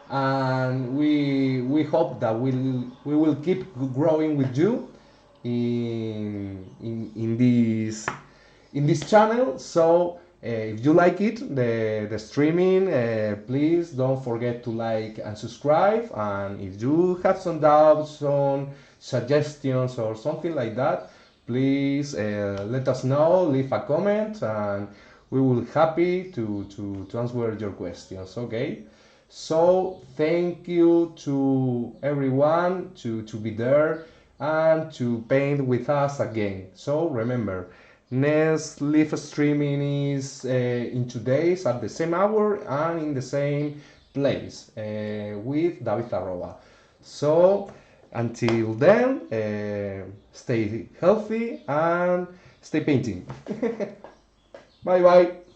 and we hope that we will keep growing with you in this channel. So if you like it, the streaming, please don't forget to like and subscribe. And if you have some doubts, some suggestions, or something like that, please let us know. Leave a comment, and we will be happy to answer your questions. Okay. So thank you to everyone to be there and to paint with us again. So remember, next live streaming is in 2 days at the same hour and in the same place with David Arroba. So until then, stay healthy and stay painting. Bye bye.